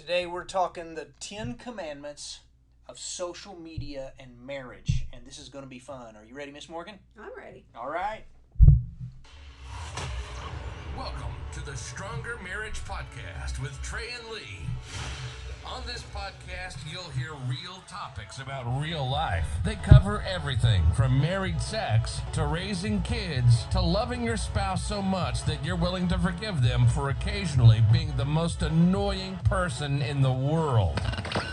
Today we're talking the 10 commandments of social media and marriage, and this is going to be fun. Are you ready, Miss Morgan? I'm ready. All right. Welcome to the Stronger Marriage Podcast with Trey and Lee. On this podcast, you'll hear real topics about real life. They cover everything from married sex to raising kids to loving your spouse so much that you're willing to forgive them for occasionally being the most annoying person in the world.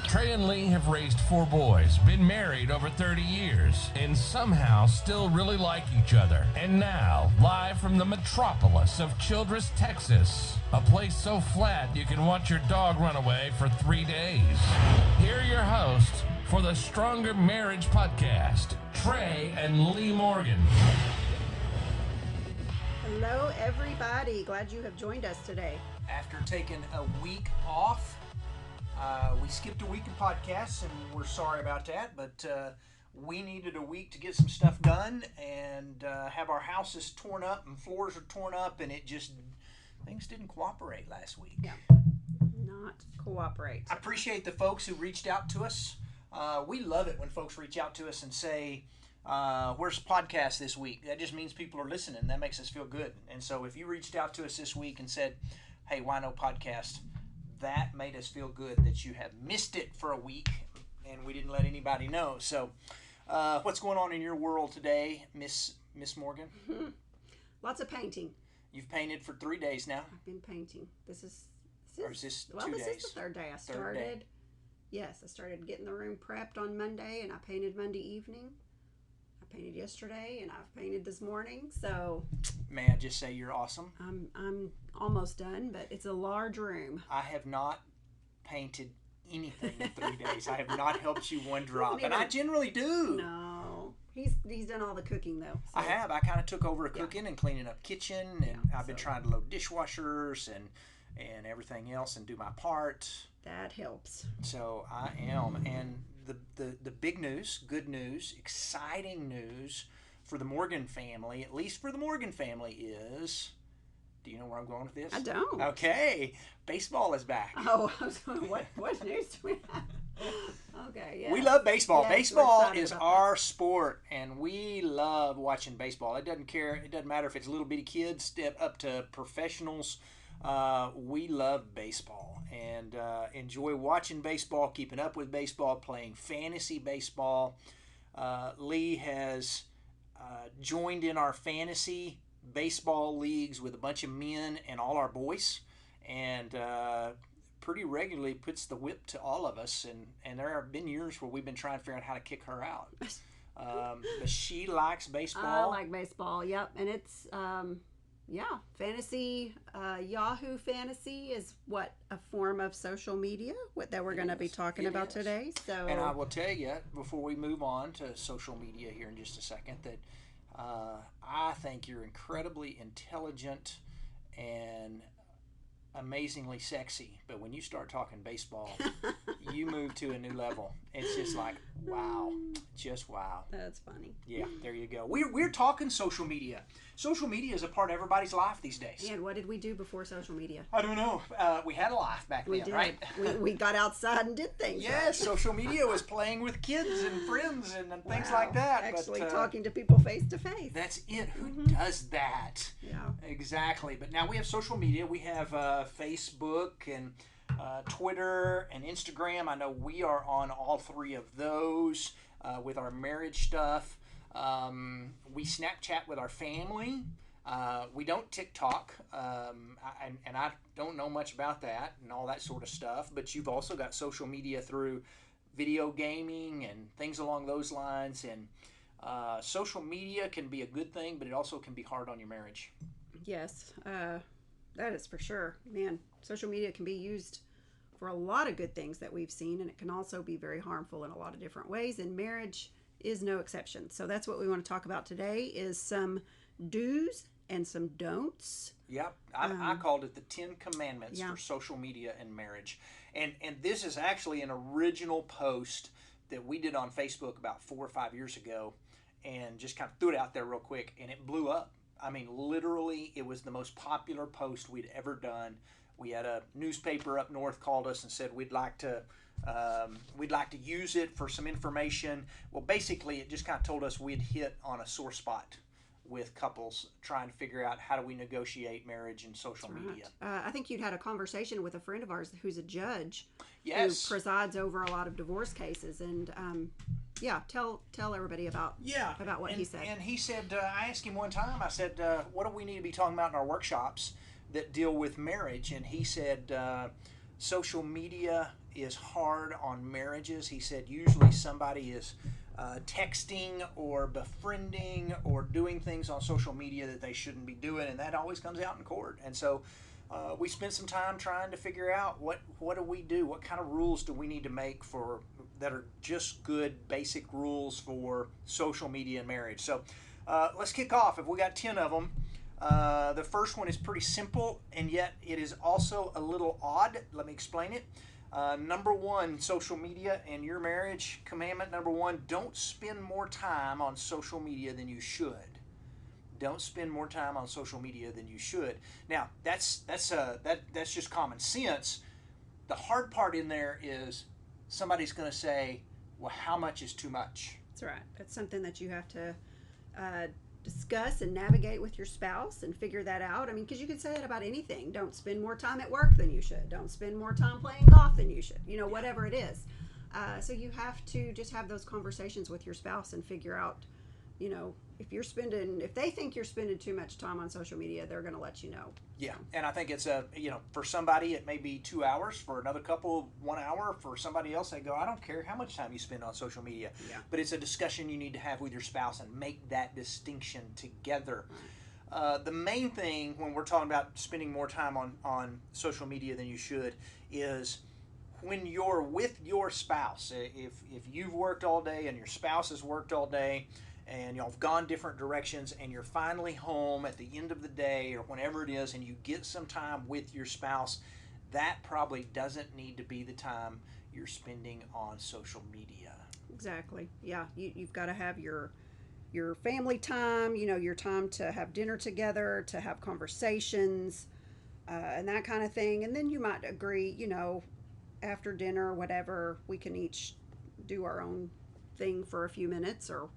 Trey and Lee have raised 4 boys, been married over 30 years, and somehow still really like each other. And now, live from the metropolis of Childress, Texas, a place so flat you can watch your dog run away for 3 days. Here are your hosts for the Stronger Marriage Podcast, Trey and Lee Morgan. Hello, everybody. Glad you have joined us today. After taking a week off, we skipped a week of podcasts, and we're sorry about that, but we needed a week to get some stuff done and have our houses torn up and floors are torn up, and things didn't cooperate last week. Yeah, not cooperate. I appreciate the folks who reached out to us. We love it when folks reach out to us and say, where's the podcast this week? That just means people are listening. That makes us feel good. And so if you reached out to us this week and said, hey, why no podcast? That made us feel good that you have missed it for a week and we didn't let anybody know. So what's going on in your world today, Miss Morgan? Lots of painting. You've painted for 3 days now. I've been painting. This is 2 days? This is the third day. I started. Yes, I started getting the room prepped on Monday, and I painted Monday evening. I painted yesterday, and I've painted this morning. So, may I just say you're awesome? I'm almost done, but it's a large room. I have not painted anything in 3 days. I have not helped you one drop, and I generally do. No, he's done all the cooking though. So. I have. I kind of took over cooking and cleaning up kitchen, and I've been trying to load dishwashers and everything else and do my part. That helps. So I am, and the big news, good news, exciting news for the Morgan family, at least for the Morgan family, is. Do you know where I'm going with this? I don't. Okay. Baseball is back. Oh, I was going, what news do we have? Okay, yeah. We love baseball. Yes, baseball is our sport, and we love watching baseball. It doesn't matter if it's little bitty kids up to professionals. We love baseball and enjoy watching baseball, keeping up with baseball, playing fantasy baseball. Lee has joined in our fantasy baseball leagues with a bunch of men and all our boys, and pretty regularly puts the whip to all of us, and there have been years where we've been trying to figure out how to kick her out. But she likes baseball. I like baseball, yep. And it's fantasy, Yahoo Fantasy is a form of social media that we're going to be talking about today. So, and I will tell you before we move on to social media here in just a second that I think you're incredibly intelligent and amazingly sexy, but when you start talking baseball, you move to a new level. It's just like, wow. Just wow. That's funny. Yeah, there you go. We're talking social media. Social media is a part of everybody's life these days. And what did we do before social media? I don't know. We had a life back then, right? we got outside and did things. Yes, right? Social media was playing with kids and friends and things like that. Actually talking to people face to face. That's it. Who does that? Yeah. Exactly. But now we have social media. We have Facebook and Twitter and Instagram. I know we are on all 3 of those with our marriage stuff. We Snapchat with our family. We don't TikTok, and I don't know much about that and all that sort of stuff. But you've also got social media through video gaming and things along those lines. And social media can be a good thing, but it also can be hard on your marriage. Yes, that is for sure. Man, social media can be used for a lot of good things that we've seen, and it can also be very harmful in a lot of different ways, and marriage is no exception. So that's what we want to talk about today is some do's and some don'ts. Yep, I called it the 10 Commandments for social media and marriage. And this is actually an original post that we did on Facebook about 4 or 5 years ago, and just kind of threw it out there real quick, and it blew up. I mean, literally, it was the most popular post we'd ever done. We had a newspaper up north called us and said we'd like to use it for some information. Well, basically, it just kind of told us we'd hit on a sore spot with couples trying to figure out how do we negotiate marriage and social media. I think you'd had a conversation with a friend of ours who's a judge, Yes. who presides over a lot of divorce cases, and tell everybody about what he said. And he said, I asked him one time, I said, what do we need to be talking about in our workshops that deal with marriage? And he said, social media is hard on marriages. He said, usually somebody is texting or befriending or doing things on social media that they shouldn't be doing, and that always comes out in court. And so we spent some time trying to figure out what do we do, what kind of rules do we need to make for that are just good basic rules for social media and marriage. So let's kick off. If we got 10 of them, the first one is pretty simple, and yet it is also a little odd. Let me explain it. Number one, social media and your marriage. Commandment number one, don't spend more time on social media than you should. Don't spend more time on social media than you should. Now, that's just common sense. The hard part in there is somebody's going to say, well, how much is too much? That's right. That's something that you have to discuss and navigate with your spouse and figure that out. I mean, because you could say that about anything. Don't spend more time at work than you should. Don't spend more time playing golf than you should. Whatever it is. So you have to just have those conversations with your spouse and figure out, if they think you're spending too much time on social media, they're going to let you know. Yeah, and I think it's for somebody it may be 2 hours, for another couple 1 hour, for somebody else they go, I don't care how much time you spend on social media. Yeah. But it's a discussion you need to have with your spouse and make that distinction together. The main thing when we're talking about spending more time on social media than you should is when you're with your spouse. If you've worked all day and your spouse has worked all day, and y'all have gone different directions, and you're finally home at the end of the day or whenever it is, and you get some time with your spouse, that probably doesn't need to be the time you're spending on social media. Exactly. Yeah, you've got to have your family time, your time to have dinner together, to have conversations, and that kind of thing. And then you might agree, after dinner or whatever, we can each do our own thing for a few minutes, or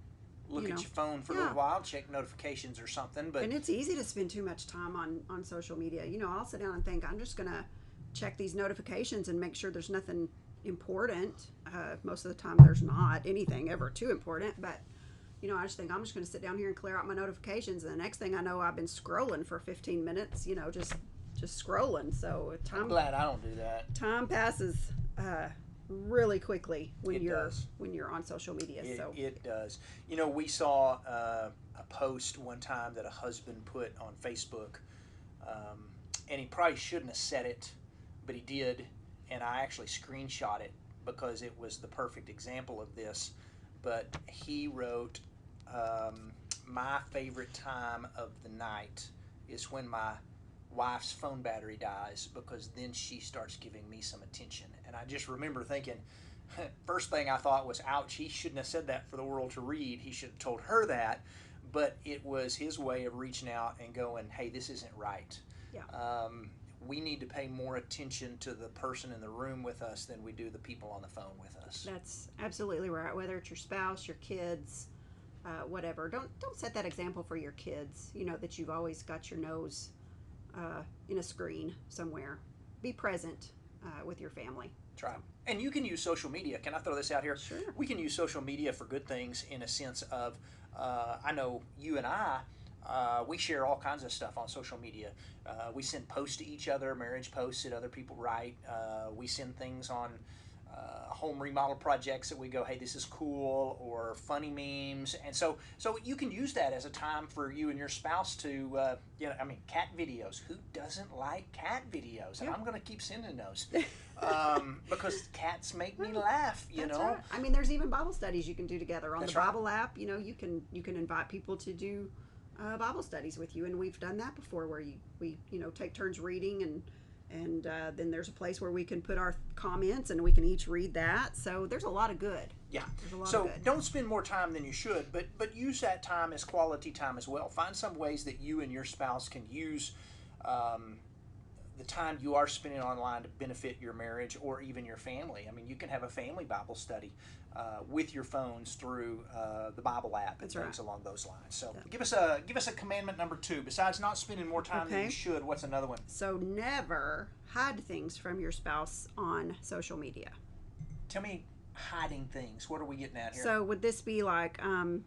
look at your phone for a little while, check notifications or something. And it's easy to spend too much time on social media. I'll sit down and think, I'm just going to check these notifications and make sure there's nothing important. Most of the time there's not anything ever too important, but I just think I'm just going to sit down here and clear out my notifications, and the next thing I know, I've been scrolling for 15 minutes, just scrolling. So I'm glad I don't do that. Time passes really quickly when you're on social media. It does. We saw a post one time that a husband put on Facebook, and he probably shouldn't have said it, but he did, and I actually screenshot it because it was the perfect example of this. But he wrote, my favorite time of the night is when my wife's phone battery dies, because then she starts giving me some attention. And I just remember thinking, first thing I thought was, ouch, he shouldn't have said that for the world to read. He should have told her that. But it was his way of reaching out and going, hey, this isn't right. Yeah. We need to pay more attention to the person in the room with us than we do the people on the phone with us. That's absolutely right. Whether it's your spouse, your kids, whatever. Don't set that example for your kids, that you've always got your nose in a screen somewhere. Be present with your family. Try. And you can use social media. Can I throw this out here? Sure. We can use social media for good things in a sense of, I know you and I, we share all kinds of stuff on social media. We send posts to each other, marriage posts that other people write. We send things on home remodel projects that we go, hey, this is cool, or funny memes. And so you can use that as a time for you and your spouse to, cat videos. Who doesn't like cat videos? And I'm going to keep sending those because cats make me laugh, That's right. I mean, there's even Bible studies you can do together on That's the Bible right. app. You can invite people to do Bible studies with you, and we've done that before, where we take turns reading, and then there's a place where we can put our comments and we can each read that. So there's a lot of good. Yeah. There's a lot So of good. don't spend more time than you should, but use that time as quality time as well. Find some ways that you and your spouse can use the time you are spending online to benefit your marriage or even your family. I mean, you can have a family Bible study with your phones through the Bible app and things along those lines. So give us a commandment number 2. Besides not spending more time than you should, what's another one? So never hide things from your spouse on social media. Tell me, hiding things. What are we getting at here? So would this be like, I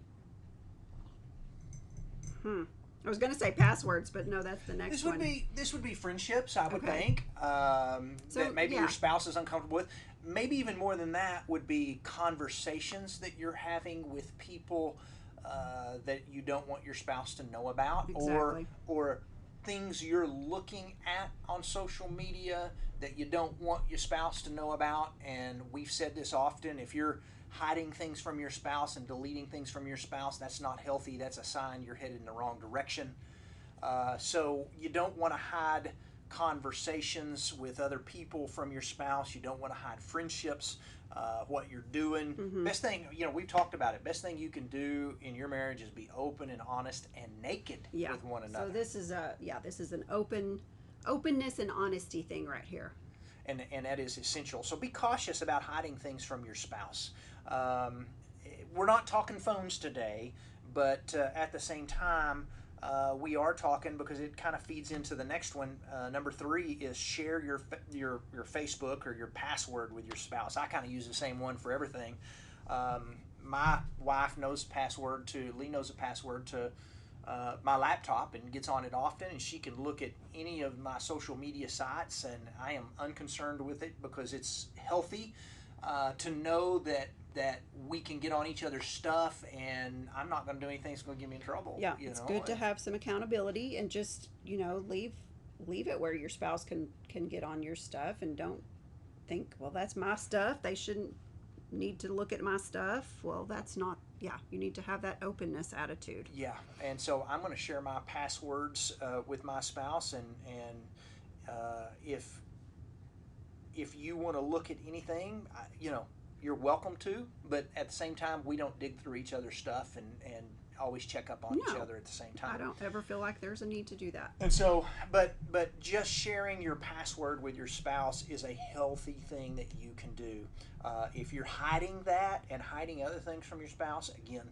was going to say passwords, but no, that's the next one. This would be friendships, I would think, that maybe your spouse is uncomfortable with. Maybe even more than that would be conversations that you're having with people that you don't want your spouse to know about, or things you're looking at on social media that you don't want your spouse to know about. And we've said this often: if you're hiding things from your spouse and deleting things from your spouse, that's not healthy. That's a sign you're headed in the wrong direction. So you don't want to hide conversations with other people from your spouse. You don't want to hide friendships, what you're doing. Best thing, we've talked about it. Best thing you can do in your marriage is be open and honest and naked with one another. So this is an openness and honesty thing right here. And that is essential. So be cautious about hiding things from your spouse. We're not talking phones today, but at the same time, we are talking, because it kind of feeds into the next one. Number 3 is share your Facebook or your password with your spouse. I kind of use the same one for everything. My wife knows Lee knows the password to my laptop and gets on it often, and she can look at any of my social media sites, and I am unconcerned with it because it's healthy to know that we can get on each other's stuff, and I'm not going to do anything that's going to get me in trouble. Yeah, it's good to have some accountability and just leave it where your spouse can get on your stuff, and don't think, well, that's my stuff, they shouldn't need to look at my stuff. Well, that's not. You need to have that openness attitude. Yeah, and so I'm going to share my passwords with my spouse, and if you want to look at anything, you're welcome to, but at the same time, we don't dig through each other's stuff and always check up on each other at the same time. I don't ever feel like there's a need to do that. And so, but just sharing your password with your spouse is a healthy thing that you can do. If you're hiding that and hiding other things from your spouse, again,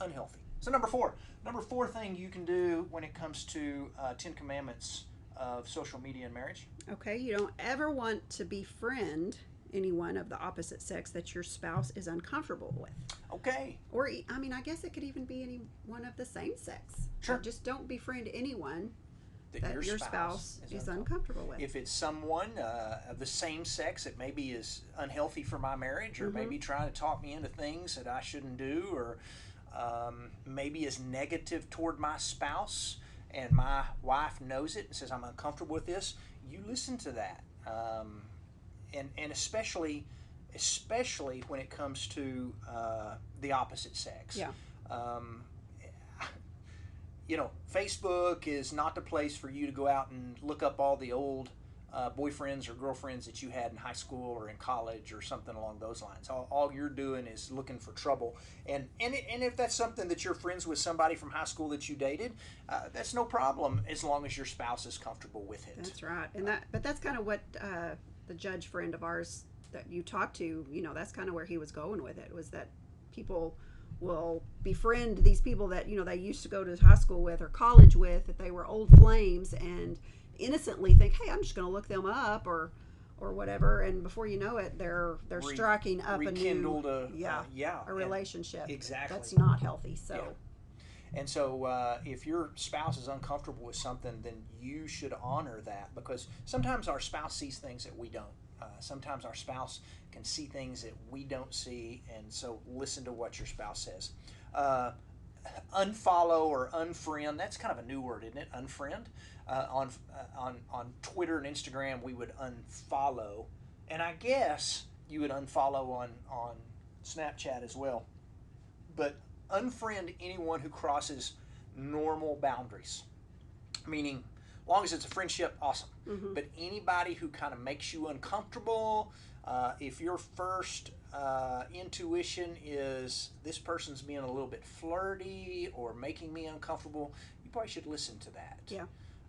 unhealthy. So number four thing you can do when it comes to 10 Commandments of social media and marriage. Okay, you don't ever want to befriend anyone of the opposite sex that your spouse is uncomfortable with. Okay. Or, I guess it could even be anyone of the same sex. Sure. Just don't befriend anyone that your spouse is uncomfortable with. If it's someone of the same sex that maybe is unhealthy for my marriage, or maybe trying to talk me into things that I shouldn't do, or maybe is negative toward my spouse, and my wife knows it and says, I'm uncomfortable with this, you listen to that. And especially when it comes to the opposite sex. Yeah. Facebook is not the place for you to go out and look up all the old boyfriends or girlfriends that you had in high school or in college or something along those lines. All you're doing is looking for trouble. And if that's something that you're friends with somebody from high school that you dated, that's no problem as long as your spouse is comfortable with it. That's right. But that's kind of what the judge friend of ours that you talked to, that's kind of where he was going with it, was that people will befriend these people that they used to go to high school with or college with, that they were old flames, and innocently think, hey, I'm just going to look them up or whatever, and before you know it, they're striking up a relationship. Exactly. That's not healthy. So. Yeah. And so if your spouse is uncomfortable with something, then you should honor that, because sometimes our spouse sees things that we don't. Sometimes our spouse can see things that we don't see, and so listen to what your spouse says. Unfollow or unfriend, that's kind of a new word, isn't it? Unfriend. On Twitter and Instagram, we would unfollow, and I guess you would unfollow on Snapchat as well. But unfriend anyone who crosses normal boundaries, meaning as long as it's a friendship, awesome. But anybody who kind of makes you uncomfortable, if your first intuition is this person's being a little bit flirty or making me uncomfortable, you probably should listen to that. Yeah.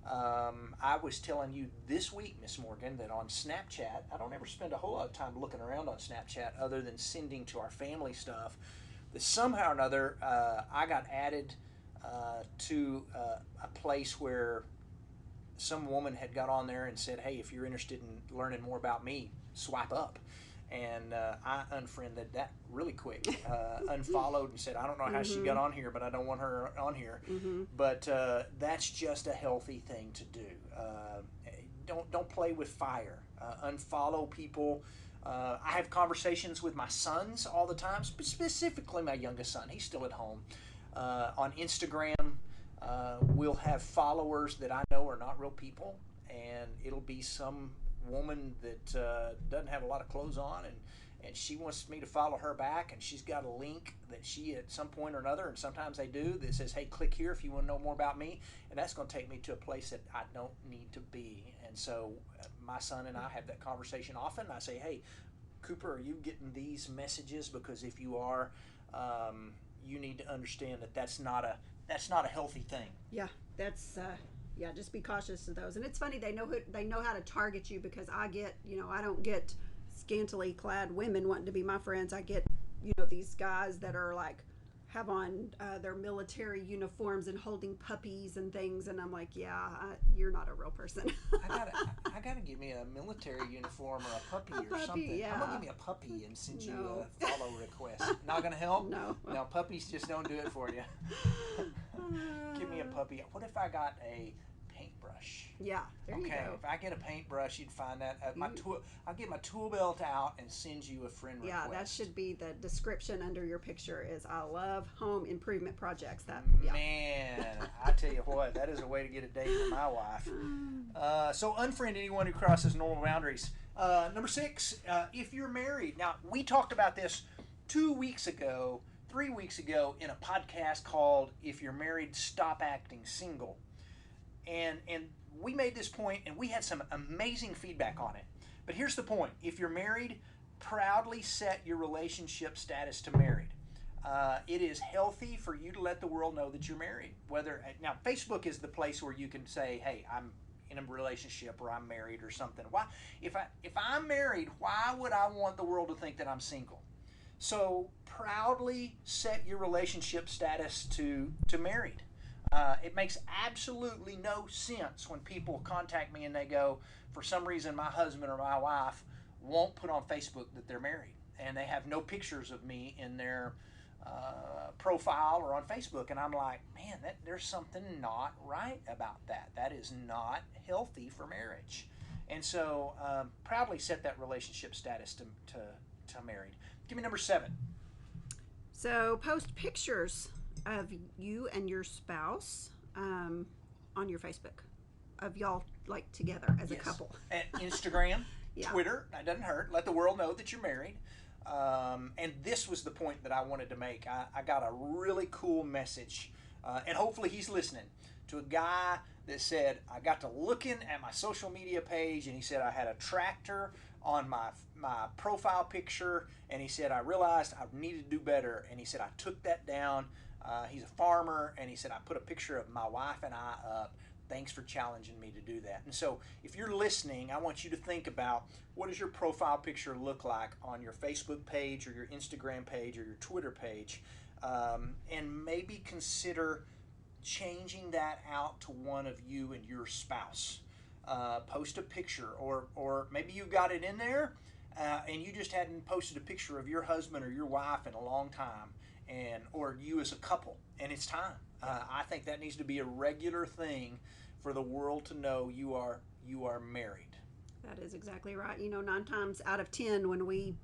I was telling you this week, Miss Morgan, that on Snapchat, I don't ever spend a whole lot of time looking around on Snapchat other than sending to our family stuff. That somehow or another, I got added to a place where some woman had got on there and said, hey, if you're interested in learning more about me, swipe up. And I unfriended that really quick, unfollowed and said, I don't know how she got on here, but I don't want her on here. But that's just a healthy thing to do. Don't play with fire. Unfollow people. I have conversations with my sons all the time, specifically my youngest son. He's still at home. On Instagram, we'll have followers that I know are not real people, and it'll be some woman that doesn't have a lot of clothes on, and she wants me to follow her back, and she's got a link that she at some point or another, and sometimes they do, that says, hey, click here if you want to know more about me, and that's going to take me to a place that I don't need to be. And so my son and I have that conversation often. I say, hey, Cooper, are you getting these messages? Because if you are, you need to understand that that's not a healthy thing. Yeah, that's just be cautious of those. And it's funny, they know how to target you, because I don't get scantily clad women wanting to be my friends. I get these guys that are like have on their military uniforms and holding puppies and things, and I'm like, you're not a real person. I gotta give me a military uniform or a puppy or something. Yeah. I'm gonna give me a puppy and send you a follow request. Not gonna help? No, puppies just don't do it for you. Give me a puppy. What if I got a paintbrush? Yeah, there you go. If I get a paintbrush, you'd find that I'll get my tool belt out and send you a friend request. Yeah, that should be the description under your picture is I love home improvement projects. Man, I tell you what, that is a way to get a date with my wife. So unfriend anyone who crosses normal boundaries. Number 6, if you're married. Now, we talked about this 3 weeks ago in a podcast called If You're Married, Stop Acting Single. And we made this point, and we had some amazing feedback on it. But here's the point. If you're married, proudly set your relationship status to married. It is healthy for you to let the world know that you're married. Now, Facebook is the place where you can say, hey, I'm in a relationship, or I'm married, or something. Why? If I'm married, why would I want the world to think that I'm single? So proudly set your relationship status to married. It makes absolutely no sense when people contact me and they go, for some reason my husband or my wife won't put on Facebook that they're married, and they have no pictures of me in their profile or on Facebook. And I'm like, man, there's something not right about that. That is not healthy for marriage. And so proudly set that relationship status to married. Give me number 7. So post pictures of you and your spouse on your Facebook, of y'all like together as a couple. At Instagram, Yeah. Twitter, that doesn't hurt. Let the world know that you're married. And this was the point that I wanted to make. I got a really cool message, and hopefully he's listening, to a guy that said, I got to looking at my social media page, and he said I had a tractor on my profile picture, and he said I realized I needed to do better, and he said I took that down. He's a farmer, and he said I put a picture of my wife and I up. Thanks for challenging me to do that. And so if you're listening, I want you to think about, what does your profile picture look like on your Facebook page or your Instagram page or your Twitter page, and maybe consider changing that out to one of you and your spouse. Post a picture, or maybe you got it in there and you just hadn't posted a picture of your husband or your wife in a long time, or you as a couple, and it's time. I think that needs to be a regular thing for the world to know you are married. That is exactly right. 9 times out of 10 when we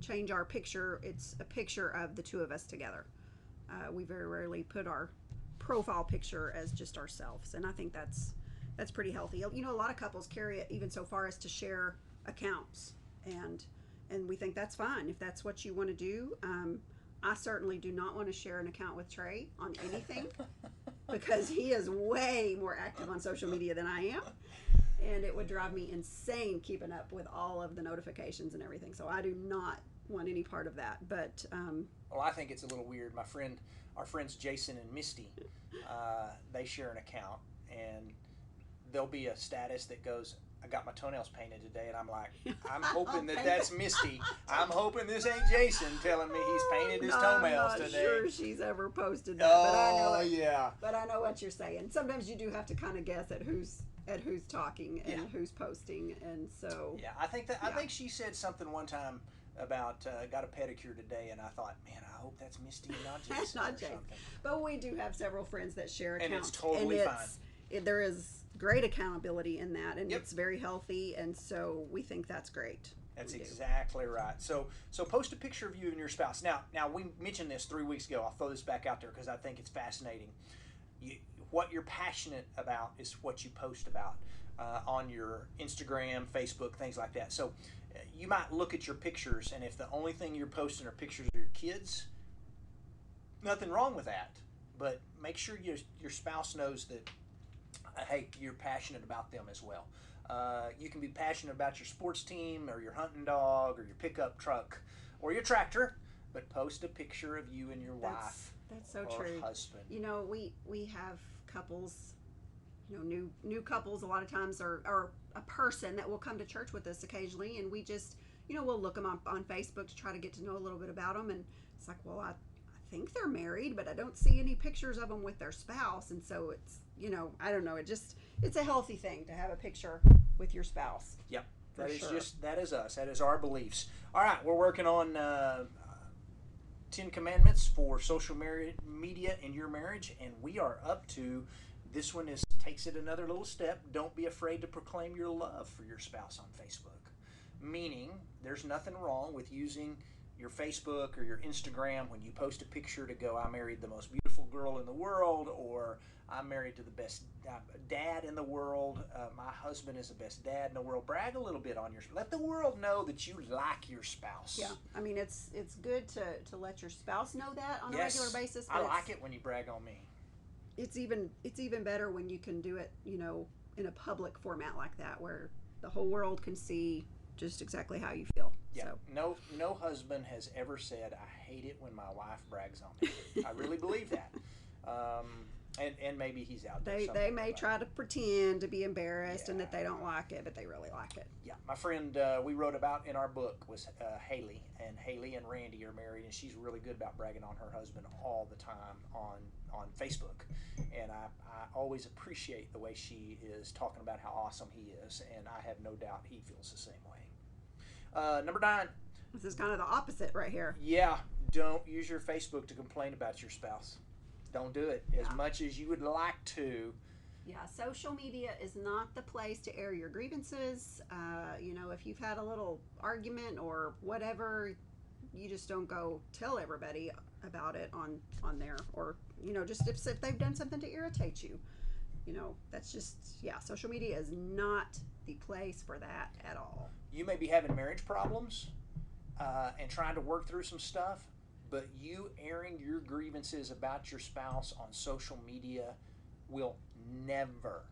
change our picture, it's a picture of the two of us together. We very rarely put our profile picture as just ourselves, and I think that's pretty healthy. A lot of couples carry it even so far as to share accounts, and we think that's fine if that's what you want to do. I certainly do not want to share an account with Trey on anything because he is way more active on social media than I am, and it would drive me insane keeping up with all of the notifications and everything. So I do not want any part of that. But well, I think it's a little weird. Our friends Jason and Misty, they share an account, and there'll be a status that goes, I got my toenails painted today, and I'm like, I'm hoping that's Misty. I'm hoping this ain't Jason telling me he's painted his toenails today. I'm not sure she's ever posted that, but I know yeah. But I know what you're saying. Sometimes you do have to kind of guess at who's talking and who's posting, and so I think she said something one time about got a pedicure today, and I thought, man, I hope that's Misty and not Jason. Not Jason. But we do have several friends that share accounts, and it's totally fine. There is great accountability in that, and it's very healthy, and so we think that's great. That's exactly right. So post a picture of you and your spouse. Now we mentioned this 3 weeks ago. I'll throw this back out there because I think it's fascinating. What you're passionate about is what you post about on your Instagram, Facebook, things like that. So you might look at your pictures, and if the only thing you're posting are pictures of your kids, nothing wrong with that. But make sure your spouse knows that, hey, you're passionate about them as well. You can be passionate about your sports team or your hunting dog or your pickup truck or your tractor, but post a picture of you and your wife. That's so or true. Husband. You know, we have couples, you know, new couples a lot of times are a person that will come to church with us occasionally, and we just, you know, we'll look them up on Facebook to try to get to know a little bit about them, and it's like, well, I think they're married, but I don't see any pictures of them with their spouse, and so it's, you know, I don't know, it's a healthy thing to have a picture with your spouse. Yep, that is us. That is our beliefs. All right, we're working on 10 Commandments for social media in your marriage, and we are up to, this one takes it another little step. Don't be afraid to proclaim your love for your spouse on Facebook. Meaning, there's nothing wrong with using your Facebook or your Instagram when you post a picture to go, I married the most beautiful girl in the world, or I'm married to the best dad in the world. My husband is the best dad in the world. Brag a little bit on let the world know that you like your spouse. Yeah, I mean, it's good to let your spouse know that on a regular basis. I like it when you brag on me. It's even better when you can do it, you know, in a public format like that, where the whole world can see just exactly how you feel. Yeah. So. No husband has ever said, I hate it when my wife brags on me. I really believe that. And maybe he's out there. They may try to pretend to be embarrassed and that they don't like it, but they really like it. Yeah, my friend we wrote about in our book was Haley, and Haley and Randy are married, and she's really good about bragging on her husband all the time on Facebook, and I always appreciate the way she is talking about how awesome he is, and I have no doubt he feels the same way. Number 9. This is kind of the opposite right here. Yeah, don't use your Facebook to complain about your spouse. Don't do it as much as you would like to. Yeah, social media is not the place to air your grievances. You know, if you've had a little argument or whatever, you just don't go tell everybody about it on there. Or, you know, just if they've done something to irritate you. You know, that's just, social media is not the place for that at all. You may be having marriage problems and trying to work through some stuff, but you airing your grievances about your spouse on social media will never,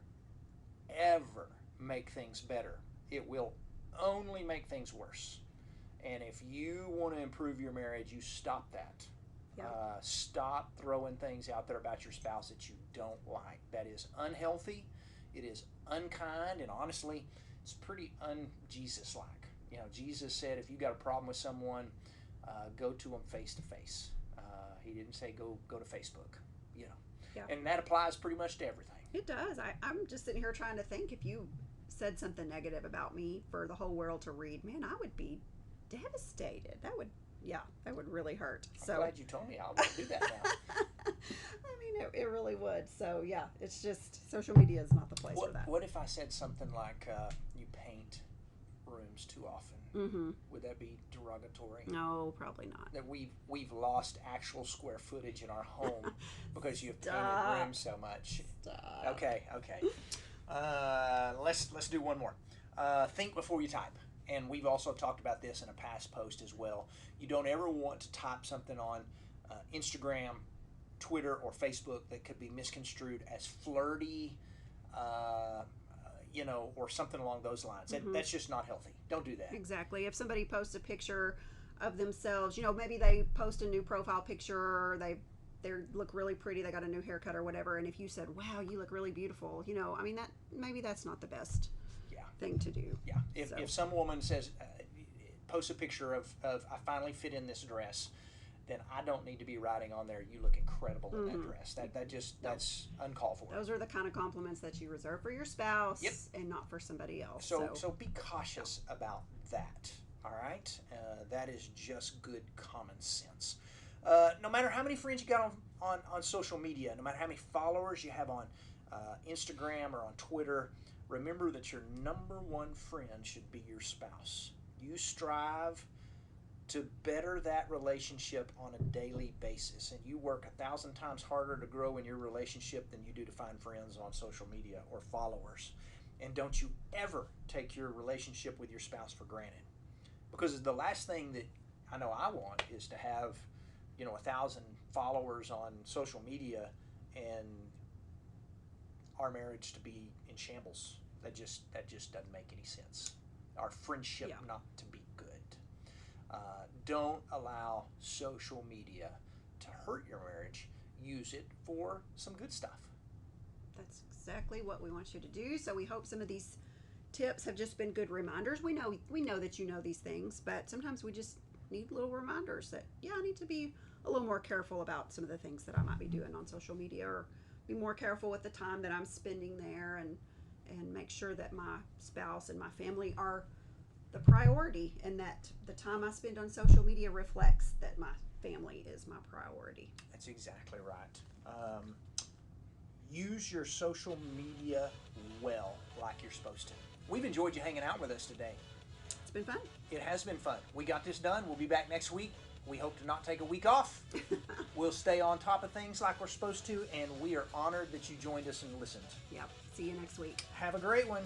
ever make things better. It will only make things worse. And if you want to improve your marriage, you stop that. Yeah. Stop throwing things out there about your spouse that you don't like. That is unhealthy. It is unkind, and honestly, it's pretty un-Jesus-like. You know, Jesus said if you got a problem with someone, go to them face to face. He didn't say go to Facebook. You know, and that applies pretty much to everything. It does. I'm just sitting here trying to think, if you said something negative about me for the whole world to read, man, I would be devastated. That would really hurt. I'm glad you told me. I will do that now. I mean, it really would. So yeah, it's just, social media is not the place for that. What if I said something like you paint rooms too often? Mm-hmm. Would that be derogatory? No, probably not. That we've lost actual square footage in our home because you've painted rooms so much. Stop. Okay. Let's do one more. Think before you type. And we've also talked about this in a past post as well. You don't ever want to type something on Instagram, Twitter, or Facebook that could be misconstrued as flirty, or something along those lines. Mm-hmm. That's just not healthy. Don't do that. Exactly. If somebody posts a picture of themselves, maybe they post a new profile picture, or they they look really pretty, they got a new haircut or whatever, and if you said, wow, you look really beautiful, you know, I mean, that maybe that's not the best thing to do. Yeah. If some woman says, posts a picture of I finally fit in this dress, then I don't need to be writing on there, you look incredible in that dress. That's uncalled for. Those are the kind of compliments that you reserve for your spouse and not for somebody else. So be cautious about that. All right? That is just good common sense. No matter how many friends you got on social media, no matter how many followers you have on Instagram or on Twitter, remember that your number one friend should be your spouse. You strive to better that relationship on a daily basis, and you work 1,000 times harder to grow in your relationship than you do to find friends on social media or followers. And don't you ever take your relationship with your spouse for granted, because the last thing that I know I want is to have 1,000 followers on social media and our marriage to be in shambles. That just doesn't make any sense. Our friendship not to be good. Don't allow social media to hurt your marriage. Use it for some good stuff. That's exactly what we want you to do. So we hope some of these tips have just been good reminders. We know that you know these things, but sometimes we just need little reminders that I need to be a little more careful about some of the things that I might be doing on social media, or be more careful with the time that I'm spending there, and make sure that my spouse and my family are the priority, and that the time I spend on social media reflects that my family is my priority. That's exactly right. Use your social media well, like you're supposed to. We've enjoyed you hanging out with us today. It's been fun. It has been fun. We got this done. We'll be back next week. We hope to not take a week off. We'll stay on top of things like we're supposed to, and we are honored that you joined us and listened. Yep. See you next week. Have a great one.